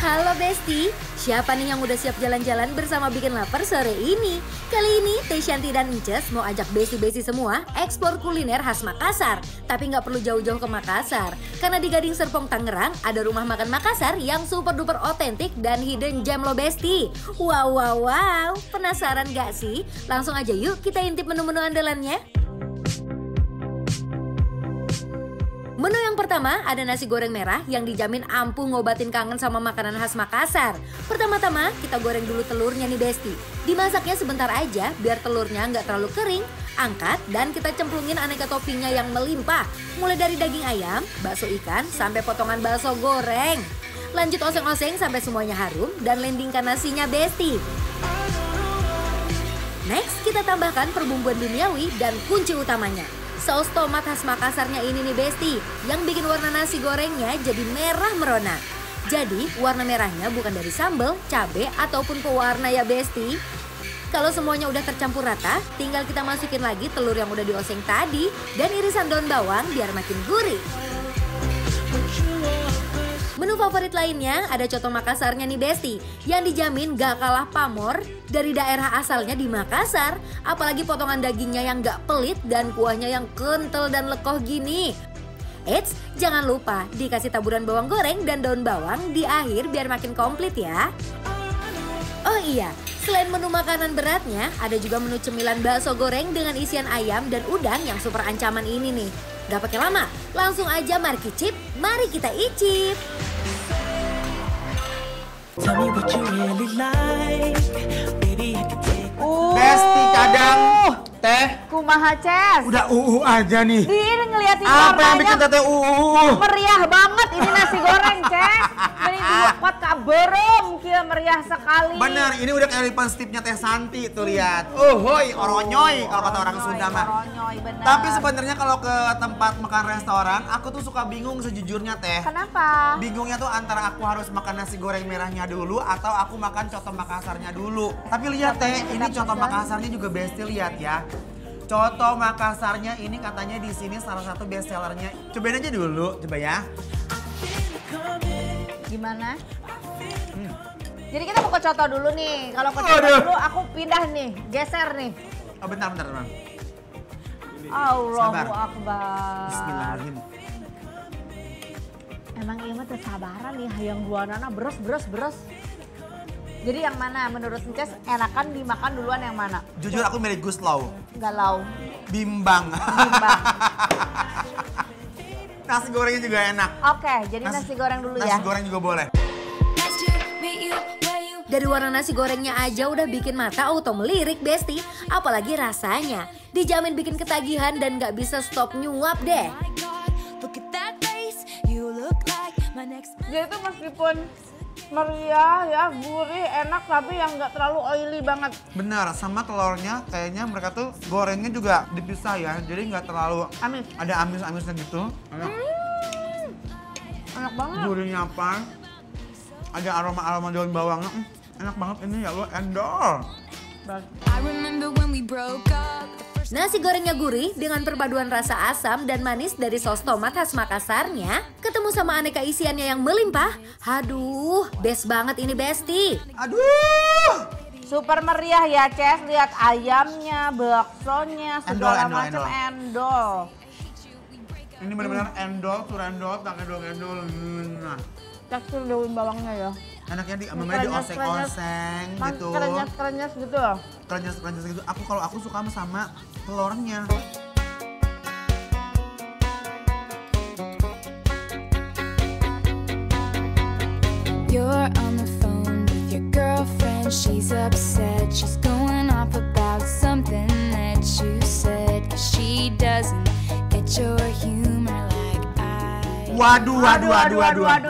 Halo Besti, siapa nih yang udah siap jalan-jalan bersama Bikin Lapar sore ini? Kali ini Teh Shanti dan Inces mau ajak Besti-Besti semua eksplor kuliner khas Makassar. Tapi nggak perlu jauh-jauh ke Makassar, karena di Gading Serpong Tangerang ada rumah makan Makassar yang super duper otentik dan hidden gem lo Besti. Wow, penasaran gak sih? Langsung aja yuk kita intip menu-menu andalannya. Menu yang pertama ada nasi goreng merah yang dijamin ampuh ngobatin kangen sama makanan khas Makassar. Pertama-tama kita goreng dulu telurnya nih Besti. Dimasaknya sebentar aja biar telurnya nggak terlalu kering. Angkat dan kita cemplungin aneka toppingnya yang melimpah. Mulai dari daging ayam, bakso ikan, sampai potongan bakso goreng. Lanjut oseng-oseng sampai semuanya harum dan landingkan nasinya Besti. Next kita tambahkan perbumbuan duniawi dan kunci utamanya. Saus tomat khas Makassarnya ini nih Besti, yang bikin warna nasi gorengnya jadi merah merona. Jadi warna merahnya bukan dari sambal, cabai, ataupun pewarna ya Besti. Kalau semuanya udah tercampur rata, tinggal kita masukin lagi telur yang udah dioseng tadi dan irisan daun bawang biar makin gurih. Menu favorit lainnya ada coto Makassarnya nih Besti, yang dijamin gak kalah pamor dari daerah asalnya di Makassar. Apalagi potongan dagingnya yang gak pelit dan kuahnya yang kental dan lekoh gini. Eits, jangan lupa dikasih taburan bawang goreng dan daun bawang di akhir biar makin komplit ya. Oh iya, selain menu makanan beratnya, ada juga menu cemilan bakso goreng dengan isian ayam dan udang yang super ancaman ini nih. Gak pakai lama, langsung aja mari kicip, mari kita icip. Besti kadang teh kumaha Ces? udah aja nih. Ini ngeliatin Apa yang bikin warnanya teteh meriah banget ini nasi goreng Ces. Beli 2 pot kaberem, kia meriah sekali. Bener, ini udah kayak lipan stipnya Teh Santi tuh lihat. Hoi, oronyoy kalau kata orang Sunda mah. Oronyoy, bener. Tapi sebenarnya kalau ke tempat makan restoran, aku tuh suka bingung sejujurnya Teh. Kenapa? Bingungnya tuh antara aku harus makan nasi goreng merahnya dulu atau aku makan coto Makassarnya dulu. Tapi lihat Teh, ini coto Makassarnya juga Besti lihat ya. Coto Makassarnya ini katanya di sini salah satu best sellernya. Cobain aja dulu, coba ya. Gimana? Jadi kita mau ke coto dulu nih. Kalau ke coto dulu aku pindah nih, geser nih. Oh bentar. Allahu Akbar. Bismillahirrahmanirrahim. Emang ini mah sabaran nih, hayang buanana beres. Jadi yang mana menurut Inces enakan dimakan duluan yang mana? Jujur aku milih Guslow. Galau. Bimbang. Nasi gorengnya juga enak. Oke, jadi nasi goreng dulu ya. Nasi goreng juga boleh. Dari warna nasi gorengnya aja udah bikin mata auto melirik Besti. Apalagi rasanya, dijamin bikin ketagihan dan gak bisa stop nyuap deh. Jadi itu meskipun meriah ya, gurih, enak tapi yang nggak terlalu oily banget. Benar, sama telurnya kayaknya mereka tuh gorengnya juga dipisah ya. Jadi nggak terlalu Amis. ada amis-amisnya gitu. Enak. Enak banget. Gurihnya apa? Ada aroma-aroma daun bawangnya. Enak banget ini ya lo endor. Nasi gorengnya gurih dengan perpaduan rasa asam dan manis dari saus tomat khas Makassarnya, ketemu sama aneka isiannya yang melimpah. Aduh, best banget ini Besti. Aduh! Super meriah ya Ces, lihat ayamnya, baksonya, segala macam endol. Ini benar-benar endol, turendol, tak endol. Nah, Tekstur daun bawangnya ya. enaknya namanya dioseng-oseng gitu. Krenyes gitu loh. Krenyes gitu. Kalau aku suka sama telurnya. You're on the phone with your girlfriend. She's upset. She's going off about something that you said. 'Cause she doesn't get your humor like I. Waduh.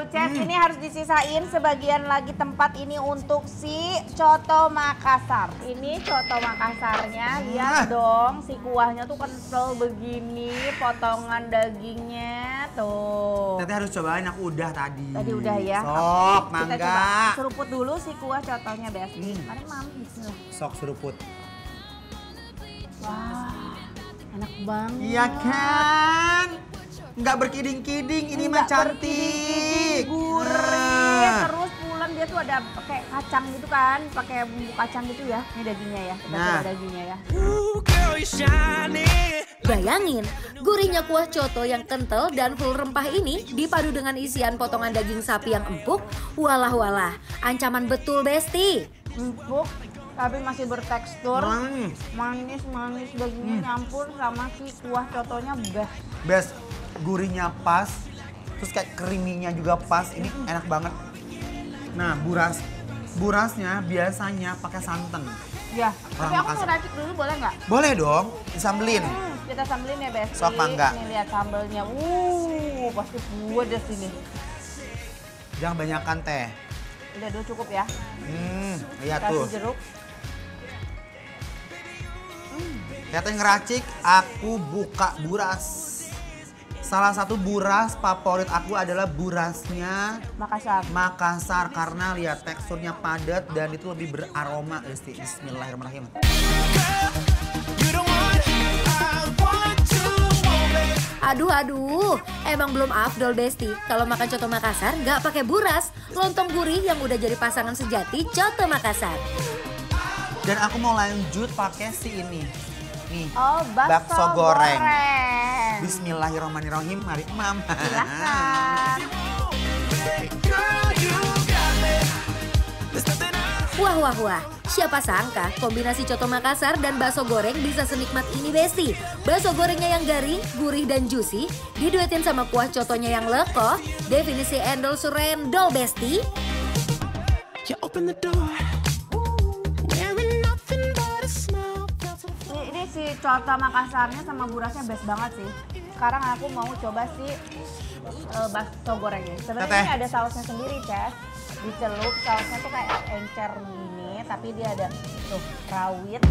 Ces, ini harus disisain sebagian lagi tempat ini untuk si coto Makassar. Ini coto Makassarnya, lihat dong, si kuahnya tuh kental begini, potongan dagingnya tuh. Nanti harus cobain, aku udah tadi. Tadi udah ya. Sok, Kita mangga. coba seruput dulu si kuah cotonya Besti. Mari Mam, bismillah. Sok seruput. Wah, enak banget. Iya kan? Nggak berkiding-kiding, ini mah cantik. Gurih, terus pulen tuh ada pakai kacang gitu kan, pakai bumbu kacang gitu ya. Ini dagingnya ya, kita coba dagingnya ya. Bayangin, gurihnya kuah coto yang kental dan full rempah ini dipadu dengan isian potongan daging sapi yang empuk. Walah, ancaman betul Besti. Empuk, tapi masih bertekstur. Manis dagingnya nyampur sama si kuah cotonya Best, gurihnya pas, terus kayak creamy-nya juga pas. Ini enak banget. Nah, burasnya biasanya pakai santan. Ya, tapi aku mau racik dulu boleh nggak? Boleh dong, disambelin. Kita sambelin ya Besti. Sok mangga. Nih lihat sambelnya, pasti pedes ini. Jangan banyakkan teh. Udah dulu cukup ya. Lihat Kasih tuh. jeruk. Katanya ngeracik, aku buka buras. Salah satu buras favorit aku adalah burasnya Makassar karena lihat teksturnya padat dan itu lebih beraroma. Bismillahirrahmanirrahim. Aduh, emang belum afdol Besti. Kalau makan coto Makassar nggak pakai buras, lontong gurih yang udah jadi pasangan sejati coto Makassar. Dan aku mau lanjut pakai si ini. Nih, bakso goreng. Bismillahirrahmanirrahim, mari Mam. Silahkan. Wah, siapa sangka kombinasi coto Makassar dan bakso goreng bisa senikmat ini Besti. Bakso gorengnya yang garing, gurih dan juicy, diduetin sama kuah cotonya yang lekoh, definisi endol surendol Besti. Ini si coto Makassarnya sama burasnya best banget sih. Sekarang aku mau coba si bakso gorengnya. Sebenarnya ini ada sausnya sendiri, Chef. Dicelup, sausnya tuh kayak encer gini, tapi dia ada tuh rawit.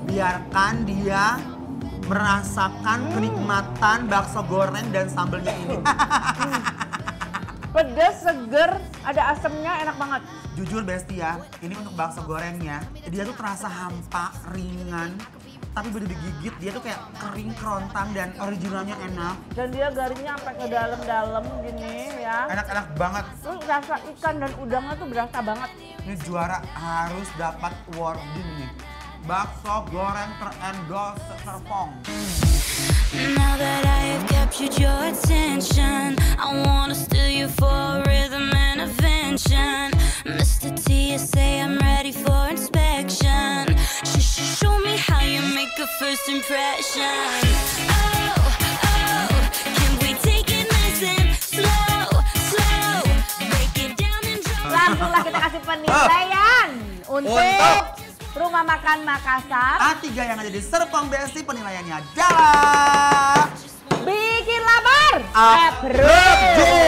Biarkan dia merasakan kenikmatan bakso goreng dan sambelnya ini. Pedas, seger, ada asemnya, enak banget. Jujur Besti ya, ini untuk bakso gorengnya, dia tuh terasa hampa, ringan, tapi begitu digigit dia tuh kayak kering, kerontang dan originalnya enak. Dan dia garingnya sampai ke dalam-dalam gini ya. Enak-enak banget. Terus rasa ikan dan udangnya tuh berasa banget. Ini juara harus dapat awarding nih. Bakso goreng terendorse Serpong. Now that I have captured your attention, I wanna steal you for rhythm and invention. Mr. TSA, I'm ready for inspection. Show me how you make a first impression. Oh, can we take it nice and slow? Break it down and drop. Langsung lah kita kasih penilaian untuk Rumah Makan Makassar. A3 yang ada di Serpong Besti penilaiannya adalah Bikin lapar. Approve.